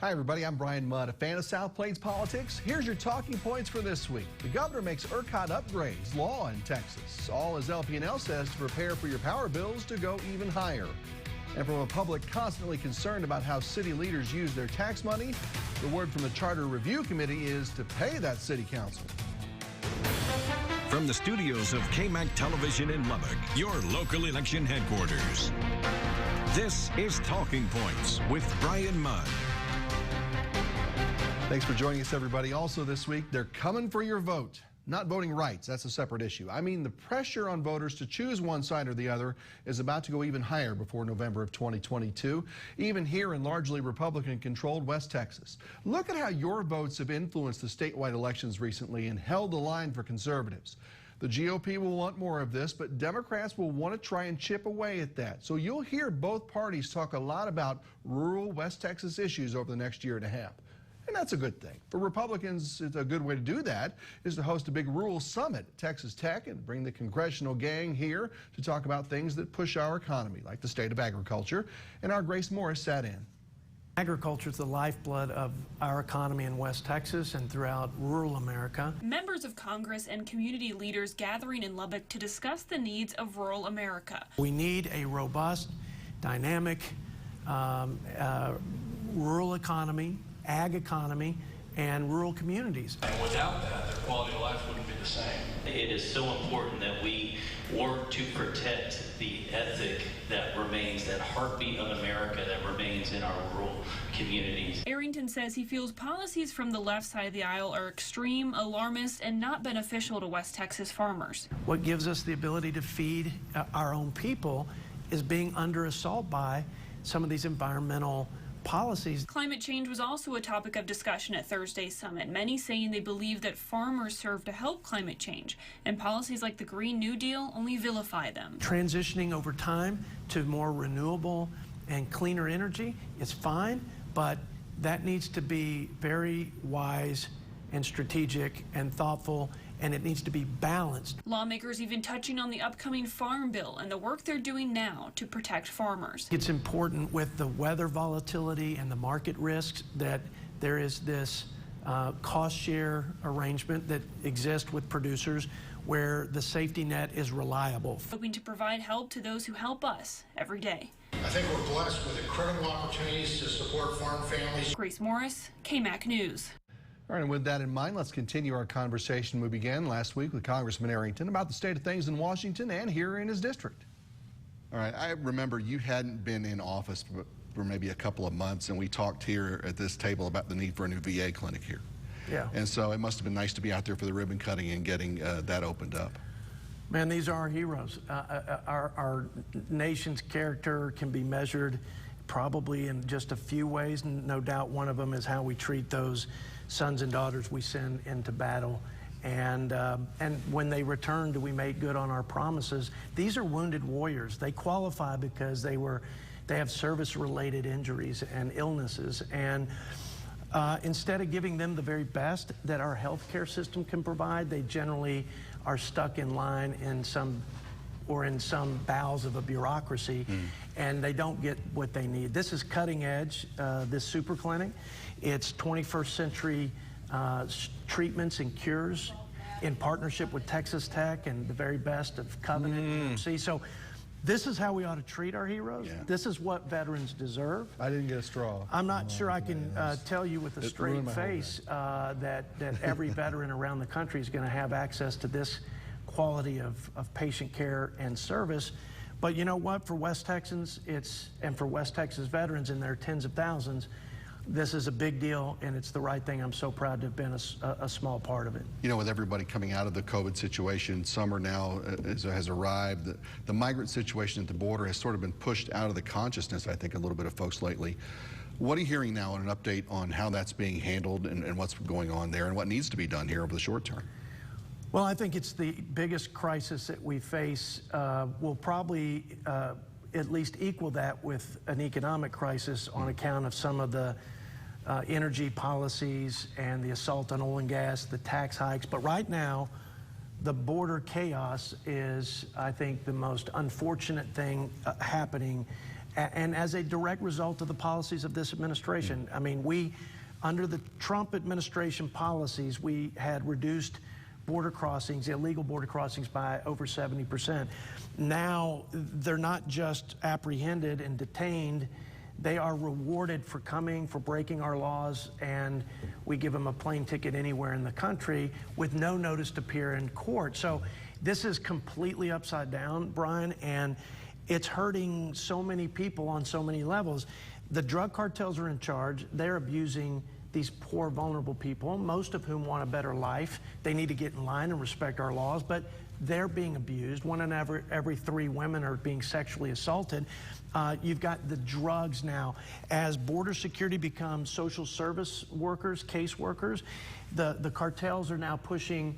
Hi, everybody. I'm Bryan Mudd, a fan of South Plains politics. Here's your talking points for this week. The governor makes ERCOT upgrades law in Texas, all as LP&L says to prepare for your power bills to go even higher. And from a public constantly concerned about how city leaders use their tax money, the word from the Charter Review Committee is to pay that city council. From the studios of KAMC Television in Lubbock, your local election headquarters. This is Talking Points with Bryan Mudd. Thanks for joining us, everybody. Also this week, they're coming for your vote. Not voting rights, that's a separate issue. I mean, the pressure on voters to choose one side or the other is about to go even higher before November of 2022, even here in largely Republican-controlled West Texas. Look at how your votes have influenced the statewide elections recently and held the line for conservatives. The GOP will want more of this, but Democrats will want to try and chip away at that. So you'll hear both parties talk a lot about rural West Texas issues over the next year and a half. And that's a good thing. For Republicans, it's a good way to do that is to host a big rural summit at Texas Tech and bring the congressional gang here to talk about things that push our economy, like the state of agriculture. And our Grace Morris sat in. Agriculture is the lifeblood of our economy in West Texas and throughout rural America. Members of Congress and community leaders gathering in Lubbock to discuss the needs of rural America. We need a robust, dynamic rural economy, ag economy, and rural communities. And without that, their quality of life wouldn't be the same. It is so important that we work to protect the ethic that remains, that heartbeat of America that remains in our rural communities. Arrington says he feels policies from the left side of the aisle are extreme, alarmist, and not beneficial to West Texas farmers. What gives us the ability to feed our own people is being under assault by some of these environmental policies. Climate change was also a topic of discussion at Thursday's summit, many saying they believe that farmers serve to help climate change, and policies like the Green New Deal only vilify them. Transitioning over time to more renewable and cleaner energy is fine, but that needs to be very wise and strategic and thoughtful, and it needs to be balanced. Lawmakers even touching on the upcoming farm bill and the work they're doing now to protect farmers. It's important with the weather volatility and the market risks that there is this cost share arrangement that exists with producers where the safety net is reliable. Hoping to provide help to those who help us every day. I think we're blessed with incredible opportunities to support farm families. Grace Morris, KAMC News. All right, and with that in mind, let's continue our conversation we began last week with Congressman Arrington about the state of things in Washington and here in his district. All right, I remember you hadn't been in office for maybe a couple of months, and we talked here at this table about the need for a new VA clinic here. Yeah. And so it must have been nice to be out there for the ribbon cutting and getting that opened up. Man, these are our heroes. Our nation's character can be measured probably in just a few ways, and no doubt one of them is how we treat those sons and daughters we send into battle. And when they return, do we make good on our promises? These are wounded warriors. They qualify because they have service-related injuries and illnesses. And instead of giving them the very best that our healthcare system can provide, they generally are stuck in line in some bowels of a bureaucracy, and they don't get what they need. This is cutting edge, this super clinic. It's 21st century treatments and cures in partnership with Texas Tech and the very best of Covenant KAMC. So this is how we ought to treat our heroes. Yeah. This is what veterans deserve. I didn't get a straw. I'm not sure I can tell you with a straight face that every veteran around the country is going to have access to this quality of patient care and service. But you know what? For West Texans, and for West Texas veterans, and there are tens of thousands, this is a big deal, and it's the right thing. I'm so proud to have been a small part of it. You know, with everybody coming out of the COVID situation, summer now has arrived. The migrant situation at the border has sort of been pushed out of the consciousness, I think, a little bit of folks lately. What are you hearing now on an update on how that's being handled and what's going on there and what needs to be done here over the short term? Well, I think it's the biggest crisis that we face. We'll probably at least equal that with an economic crisis on account of some of the energy policies and the assault on oil and gas, the tax hikes. But right now, the border chaos is, I think, the most unfortunate thing happening And as a direct result of the policies of this administration, I mean, under the Trump administration policies, we had reduced border crossings, illegal border crossings, by over 70%. Now, they're not just apprehended and detained, they are rewarded for coming, for breaking our laws, and we give them a plane ticket anywhere in the country with no notice to appear in court. So this is completely upside down, Brian, and it's hurting so many people on so many levels. The drug cartels are in charge. They're abusing these poor, vulnerable people, most of whom want a better life. They need to get in line and respect our laws, but they're being abused. One in every 3 women are being sexually assaulted. You've got the drugs now. As border security becomes social service workers, case workers, the cartels are now pushing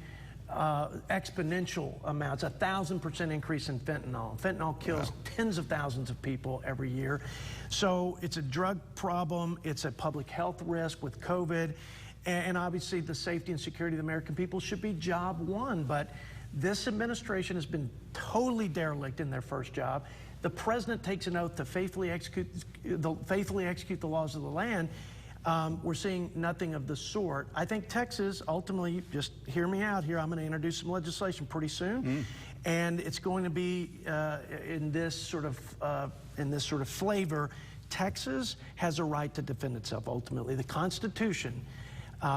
exponential amounts, 1,000% increase in fentanyl. Fentanyl kills tens of thousands of people every year. So it's a drug problem, it's a public health risk with COVID, and obviously the safety and security of the American people should be job one, but this administration has been totally derelict in their first job. The president takes an oath to faithfully execute the laws of the land. We're seeing nothing of the sort. I think Texas, ultimately, just hear me out here, I'm going to introduce some legislation pretty soon, and it's going to be in this sort of flavor. Texas has a right to defend itself ultimately. The Constitution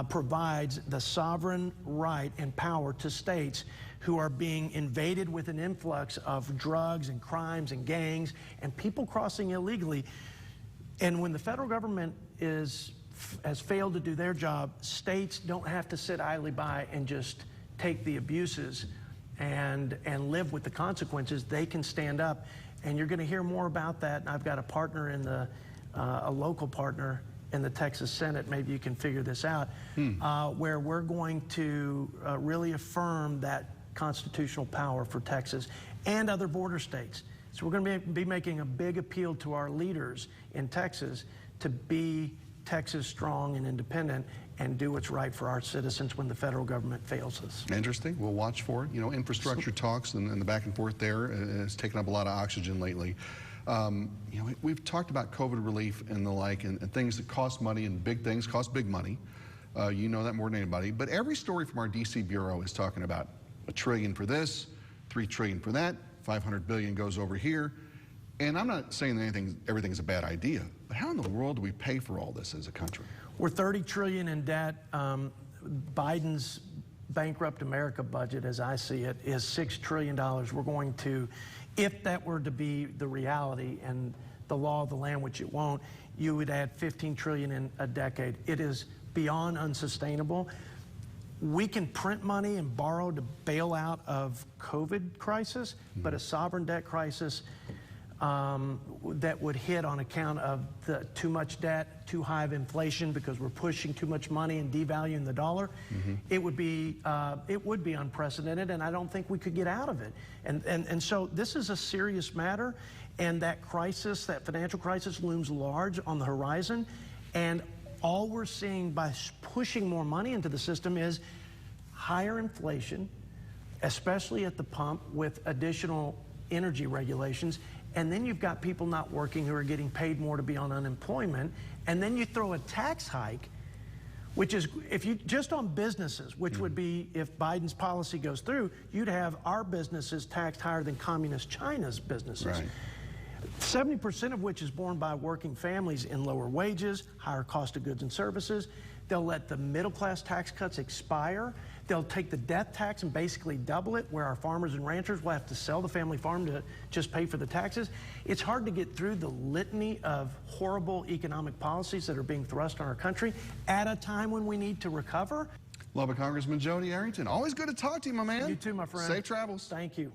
provides the sovereign right and power to states who are being invaded with an influx of drugs and crimes and gangs and people crossing illegally. And when the federal government has failed to do their job, states don't have to sit idly by and just take the abuses and live with the consequences. They can stand up, and you're going to hear more about that. And I've got a partner in a local partner in the Texas Senate, maybe you can figure this out, where we're going to really affirm that constitutional power for Texas and other border states. So we're going to be making a big appeal to our leaders in Texas to be Texas strong and independent and do what's right for our citizens when the federal government fails us. Interesting. We'll watch for it. You know, infrastructure talks and the back and forth there has taken up a lot of oxygen lately. You know, we've talked about COVID relief and the like, and things that cost money, and big things cost big money. You know that more than anybody. But every story from our DC bureau is talking about $1 trillion for this, $3 trillion for that, $500 billion goes over here. And I'm not saying that everything's a bad idea, but how in the world do we pay for all this as a country? We're $30 trillion in debt. Biden's bankrupt America budget, as I see it, is $6 trillion. We're going to, if that were to be the reality and the law of the land, which it won't, you would add $15 trillion in a decade. It is beyond unsustainable. We can print money and borrow to bail out of COVID crisis, but a sovereign debt crisis that would hit on account of the too much debt, too high of inflation because we're pushing too much money and devaluing the dollar, it would be unprecedented, and I don't think we could get out of it. And so this is a serious matter, and that crisis, that financial crisis, looms large on the horizon, and all we're seeing by pushing more money into the system is higher inflation, especially at the pump with additional energy regulations. And then you've got people not working who are getting paid more to be on unemployment. And then you throw a tax hike, which is, if you just on businesses, which would be, if Biden's policy goes through, you'd have our businesses taxed higher than communist China's businesses. Right. 70% of which is borne by working families in lower wages, higher cost of goods and services. They'll let the middle class tax cuts expire. They'll take the death tax and basically double it, where our farmers and ranchers will have to sell the family farm to just pay for the taxes. It's hard to get through the litany of horrible economic policies that are being thrust on our country at a time when we need to recover. Lubbock Congressman Jody Arrington, always good to talk to you, my man. You too, my friend. Safe travels. Thank you.